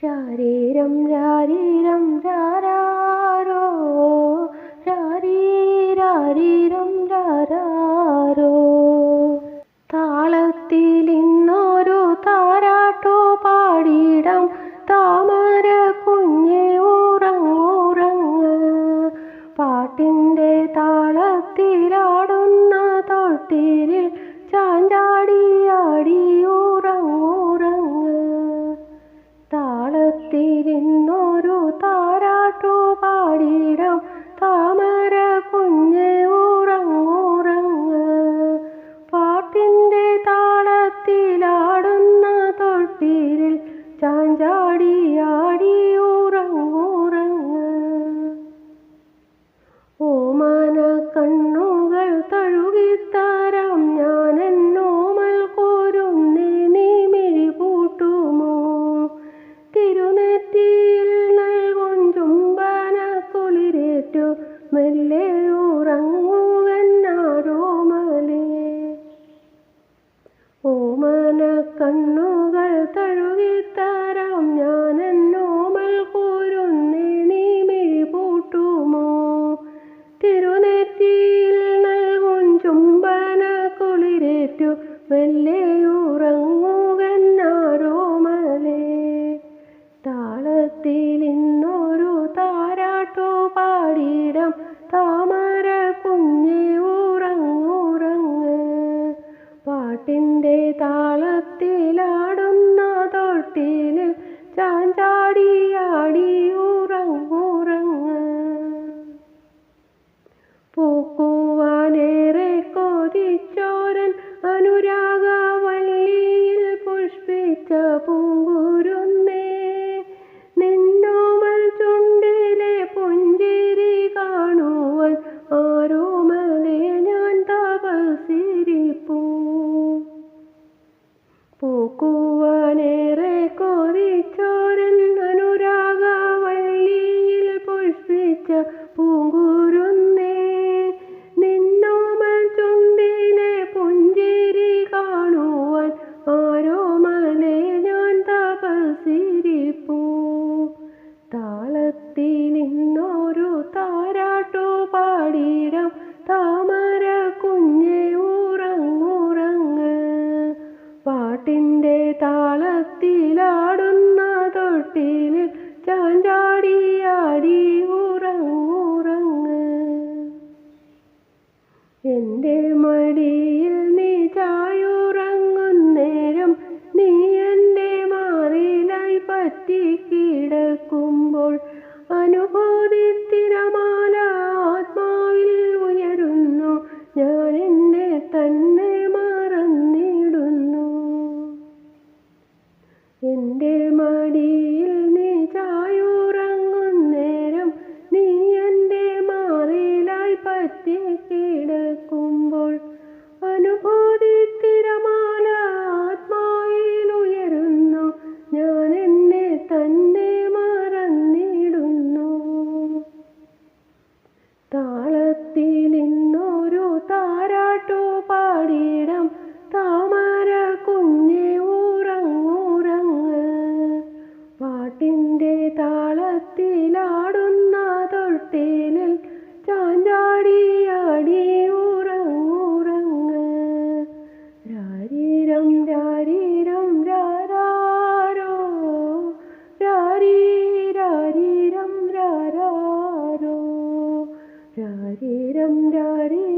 രാരീരം രാരീരം രാരാരോ രാരീരാരീരം രാരാരോ. താളത്തിൽ ഇന്നൊരു താരാട്ടു പാടിടാം, താമര കുഞ്ഞെ ഉറങ്ങുറങ്ങ്. പാട്ടിൻ്റെ താളത്തിലാടുന്ന തൊട്ടിലിൽ ചാഞ്ചാടിയാടി ഉറങ്ങുറങ്ങ്. താളത്തിൽ ഇന്നൊരു താരാട്ടു പാടിടാം, താമര കുഞ്ഞെ ഉറങ്ങുറങ്ങ്. പാട്ടിൻ്റെ താളത്തിലാടുന്ന തൊട്ടിലിൽ ചാഞ്ചാടിയാടി ഉറങ്ങുറങ്ങ്. ഓമന കണ്ണുകൾ തഴുകിത്തരാം ഞാൻ എന്നോമൽ കോരുന്നേ, നീ മിഴി പൂട്ടുമോ? തിരുനെറ്റിയിൽ നൽകും ചുംബന കുളിരേറ്റു മെല്ലെ ഉറങ്ങുകന്നാരോമലേ. ഓമന കണ്ണുകൾ തഴുകിത്തരാം ഞാൻ എന്നോമൽ കോരുന്നേ, നീ മിഴി പൂട്ടുമോ? തിരുനെറ്റിയിൽ നൽകും ചുംബന കുളിരേറ്റു മെല്ലെ ഉറങ്ങുകന്നാരോമലേ. താളത്തിൽ ഇന്നൊരു താരാട്ടു പാടിടാം, താമര കുഞ്ഞെ ഉറങ്ങുറങ്ങ്. പാട്ടിൻ്റെ താളത്തിലാടുന്ന തൊട്ടിലിൽ ചാഞ്ചാടിയാടി ഉറങ്ങുറങ്ങ്. പൂക്കുവാനേറെ കൊതിച്ചോരൻ അനുരാഗവല്ലിയിൽ പുഷ്പിച്ച പൂങ്കുരുന്നേ, നിന്നോമൽ ചുണ്ടിലെ പുഞ്ചിരി കാണുവാൻ ആരോമലേ ഞാൻ തപസ്സിരിപ്പൂ. പൂക്കുവാനേറെ കൊതിച്ചോരൻ അനുരാഗവല്ലിയിൽ പുഷ്പിച്ച പൂങ്കുരുന്നേ, നിന്നോമൽ ചുണ്ടിലെ പുഞ്ചിരി കാണുവാൻ ആരോമലേ ഞാൻ തപസ്സിരിപ്പൂ. താളത്തിൽ ഇന്നൊരു താരാട്ടു പാടിടാം, താമര കുഞ്ഞെ ഉറങ്ങുറങ്ങ്. പാട്ടിൻ്റെ താളത്തിലാടുന്ന തൊട്ടിലിൽ ചാഞ്ചാടിയാടി ഉറങ്ങുറങ്ങ്. എൻ്റെ മടിയിൽ നീ ചായുറങ്ങുന്നേരം, നീ എൻ്റെ മാറിലായി പറ്റിക്കിടക്കുമ്പോൾ, അനുഭൂതി തിരമാല ആത്മാവിൽ ഉയരുന്നു, ഞാൻ എന്നെ തന്നെ മറന്നിടുന്നു. എൻ്റെ മടിയിൽ നീ ചായുറങ്ങുന്നേരം, നീ എൻ്റെ മാറിലായി പറ്റിക്കിടക്കുമ്പോൾ, അനുഭൂതി തിരമാല ആത്മാവിൽ ഉയരുന്നു, ഞാൻ എന്നെ തന്നെ മറന്നിടുന്നു. താളത്തിൽ ഇന്നൊരു താരാട്ടു പാടിടാം, താമര കുഞ്ഞെ ഉറങ്ങുറങ്ങ്. പാട്ടിൻ്റെ താളത്തിലാടുന്ന തൊട്ടിലിൽ ചാഞ്ചാടിയാടി ഉറങ്ങുറങ്ങ്. രാരീരം രാരീരം രാരാരോ രാരീരാരീരം രാരാരോ രാരീരം രാരീ